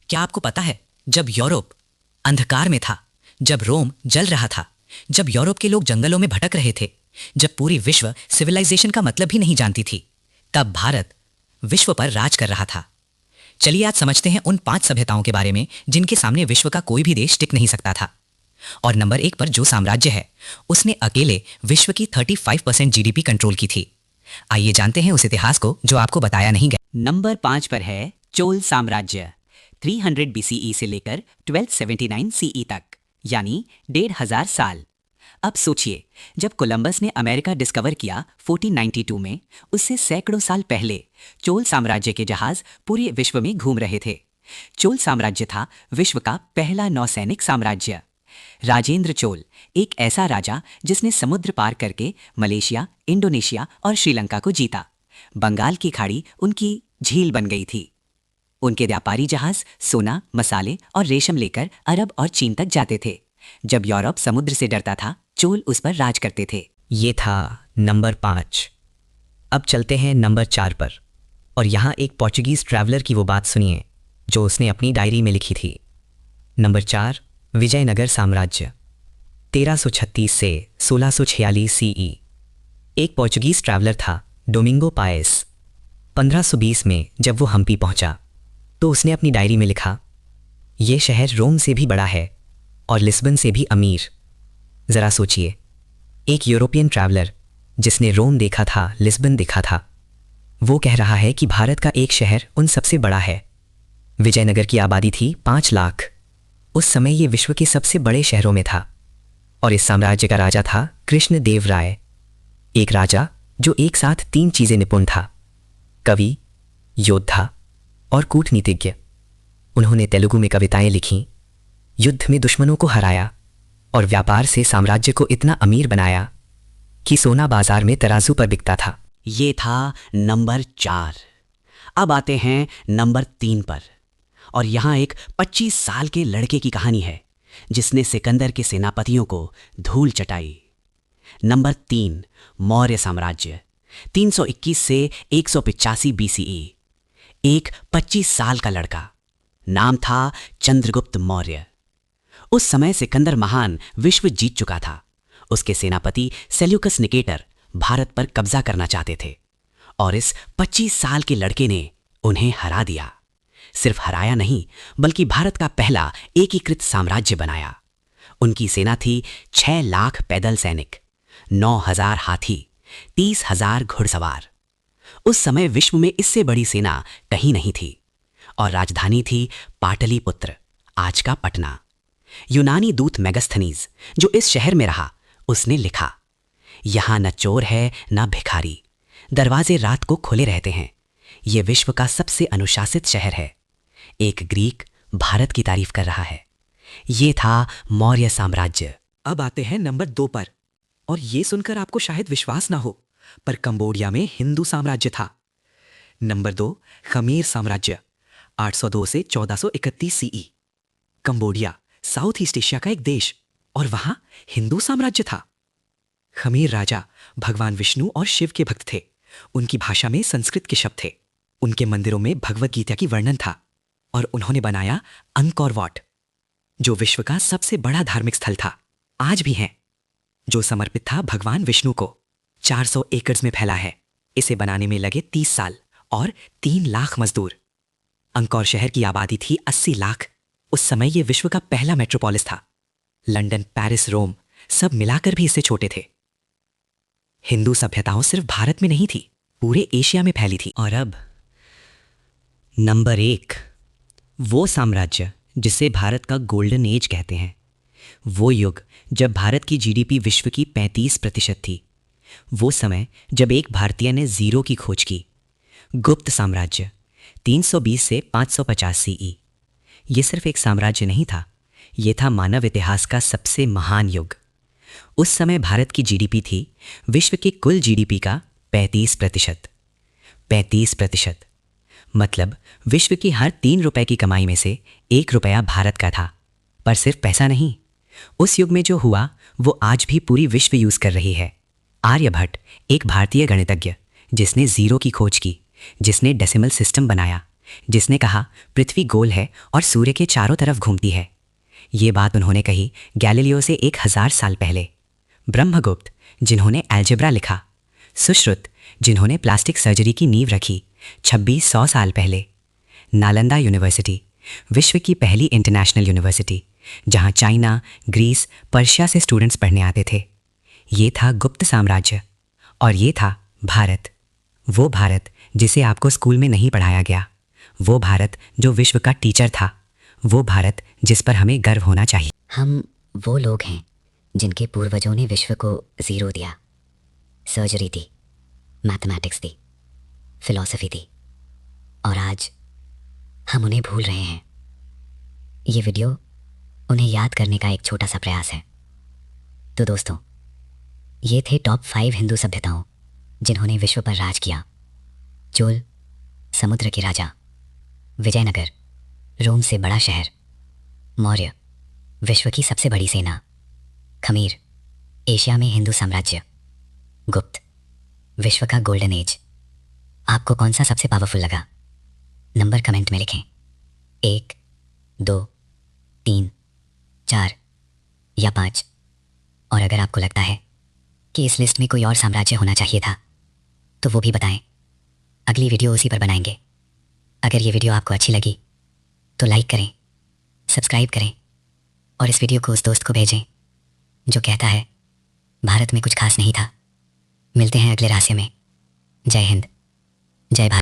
क्या आपको पता है, जब यूरोप अंधकार में था, जब रोम जल रहा था, जब यूरोप के लोग जंगलों में भटक रहे थे, जब पूरी विश्व सिविलाइजेशन का मतलब भी नहीं जानती थी, तब भारत विश्व पर राज कर रहा था। चलिए आज समझते हैं उन 5 सभ्यताओं के बारे में जिनके सामने विश्व का कोई भी देश टिक नहीं सकता था। और नंबर 1 पर जो साम्राज्य है, उसने अकेले विश्व की 35% जीडीपी कंट्रोल की थी। आइए जानते हैं उस इतिहास को जो आपको बताया नहीं गया। नंबर 5 पर है चोल साम्राज्य। 300 BCE से लेकर 1279 CE तक, यानी 1500 साल। अब सोचिए, जब कोलंबस ने अमेरिका डिस्कवर किया 1492 में, उससे सैकड़ों साल पहले चोल साम्राज्य के जहाज पूरे विश्व में घूम रहे थे। चोल साम्राज्य था विश्व का पहला नौसैनिक साम्राज्य। राजेंद्र चोल एक ऐसा राजा जिसने समुद्र पार करके मलेशिया, इंडोनेशिया और श्रीलंका को जीता। बंगाल की खाड़ी उनकी झील बन गई थी। उनके व्यापारी जहाज सोना, मसाले और रेशम लेकर अरब और चीन तक जाते थे। जब यूरोप समुद्र से डरता था, चोल उस पर राज करते थे। ये था नंबर 5। अब चलते हैं नंबर 4 पर, और यहाँ एक पोर्चुगीज ट्रैवलर की वो बात सुनिए जो उसने अपनी डायरी में लिखी थी। नंबर 4, विजयनगर साम्राज्य। 1336 से 1646 CE। एक पोर्चुगीज ट्रैवलर था, डोमिंगो पाएस। 1520 में जब वो हम्पी पहुंचा तो उसने अपनी डायरी में लिखा, ये शहर रोम से भी बड़ा है और लिस्बन से भी अमीर। ज़रा सोचिए, एक यूरोपियन ट्रैवलर जिसने रोम देखा था, लिस्बन देखा था, वो कह रहा है कि भारत का एक शहर उन सबसे बड़ा है। विजयनगर की आबादी थी 5 लाख। उस समय ये विश्व के सबसे बड़े शहरों में था। और इस साम्राज्य का राजा था कृष्ण देव राय, एक राजा जो एक साथ 3 चीज़ें निपुण था: कवि, योद्धा और कूटनीतिज्ञ। उन्होंने तेलुगु में कविताएं लिखीं, युद्ध में दुश्मनों को हराया और व्यापार से साम्राज्य को इतना अमीर बनाया कि सोना बाजार में तराजू पर बिकता था। ये था नंबर 4। अब आते हैं नंबर 3 पर, और यहाँ एक 25 साल के लड़के की कहानी है जिसने सिकंदर के सेनापतियों को धूल चटाई। नंबर 3, मौर्य साम्राज्य। 321 से 185 BCE। एक 25 साल का लड़का, नाम था चंद्रगुप्त मौर्य। उस समय सिकंदर महान विश्व जीत चुका था। उसके सेनापति सेल्यूकस निकेटर भारत पर कब्जा करना चाहते थे, और इस 25 साल के लड़के ने उन्हें हरा दिया। सिर्फ हराया नहीं, बल्कि भारत का पहला एकीकृत साम्राज्य बनाया। उनकी सेना थी 6 लाख पैदल सैनिक, 9,000 हाथी, 30,000 घुड़सवार। उस समय विश्व में इससे बड़ी सेना कहीं नहीं थी। और राजधानी थी पाटलिपुत्र, आज का पटना। यूनानी दूत मेगास्थनीज जो इस शहर में रहा, उसने लिखा, यहां न चोर है न भिखारी, दरवाजे रात को खुले रहते हैं। यह विश्व का सबसे अनुशासित शहर है। एक ग्रीक भारत की तारीफ कर रहा है। यह था मौर्य साम्राज्य। अब आते हैं नंबर 2 पर, और ये सुनकर आपको शायद विश्वास ना हो, पर कंबोडिया में हिंदू साम्राज्य था। नंबर 2, खमीर साम्राज्य। 802 से 1431 CE। Cambodia south east Asia का एक देश, और वहां हिंदू साम्राज्य था। खमीर राजा भगवान विष्णु और शिव के भक्त थे। उनकी भाषा में संस्कृत के शब्द थे। उनके मंदिरों में भगवत गीता की वर्णन था, और उन्होंने बनाया अंकोर वाट, जो विश्व का सबसे बड़ा धार्मिक स्थल था, आज भी है, जो समर्पित था भगवान विष्णु को। 400 एकड़ में फैला है। इसे बनाने में लगे 30 साल और 3 लाख मजदूर। अंकोर शहर की आबादी थी 80 लाख। उस समय यह विश्व का पहला मेट्रोपोलिस था। लंदन, पेरिस, रोम सब मिलाकर भी इससे छोटे थे। हिंदू सभ्यताओं सिर्फ भारत में नहीं थी, पूरे एशिया में फैली थी। और अब नंबर 1, वो साम्राज्य जिसे भारत का गोल्डन एज कहते हैं। वो युग जब भारत की जीडीपी विश्व की 35% थी। वो समय जब एक भारतीय ने जीरो की खोज की। गुप्त साम्राज्य। 320 से 550 CE। ये सिर्फ एक साम्राज्य नहीं था, ये था मानव इतिहास का सबसे महान युग। उस समय भारत की जीडीपी थी विश्व की कुल जीडीपी का 35%। 35%, मतलब विश्व की हर 3 रुपए की कमाई में से 1 रुपया भारत का था। पर सिर्फ पैसा नहीं, उस युग में जो हुआ वो आज भी पूरी विश्व यूज कर रही है। आर्यभट्ट एक भारतीय गणितज्ञ जिसने जीरो की खोज की, जिसने डेसिमल सिस्टम बनाया, जिसने कहा पृथ्वी गोल है और सूर्य के चारों तरफ घूमती है। ये बात उन्होंने कही गैलीलियो से 1000 साल पहले। ब्रह्मगुप्त, जिन्होंने अलजेब्रा लिखा। सुश्रुत, जिन्होंने प्लास्टिक सर्जरी की नींव रखी 2600 साल पहले। नालंदा यूनिवर्सिटी, विश्व की पहली इंटरनेशनल यूनिवर्सिटी, जहां चाइना, ग्रीस, पर्शिया से स्टूडेंट्स पढ़ने आते थे। ये था गुप्त साम्राज्य। और ये था भारत, वो भारत जिसे आपको स्कूल में नहीं पढ़ाया गया, वो भारत जो विश्व का टीचर था, वो भारत जिस पर हमें गर्व होना चाहिए। हम वो लोग हैं जिनके पूर्वजों ने विश्व को ज़ीरो दिया, सर्जरी दी, मैथमेटिक्स दी, फिलॉसफी दी, और आज हम उन्हें भूल रहे हैं। ये वीडियो उन्हें याद करने का एक छोटा सा प्रयास है। तो दोस्तों, ये थे टॉप 5 हिंदू सभ्यताओं जिन्होंने विश्व पर राज किया। चोल, समुद्र के राजा। विजयनगर, रोम से बड़ा शहर। मौर्य, विश्व की सबसे बड़ी सेना। खमीर, एशिया में हिंदू साम्राज्य। गुप्त, विश्व का गोल्डन एज। आपको कौन सा सबसे पावरफुल लगा? नंबर कमेंट में लिखें, 1, 2, 3, 4 या 5। और अगर आपको लगता है कि इस लिस्ट में कोई और साम्राज्य होना चाहिए था तो वो भी बताएं। अगली वीडियो उसी पर बनाएंगे। अगर ये वीडियो आपको अच्छी लगी तो लाइक करें, सब्सक्राइब करें और इस वीडियो को उस दोस्त को भेजें जो कहता है भारत में कुछ खास नहीं था। मिलते हैं अगले रहस्य में। जय हिंद, जय भारत।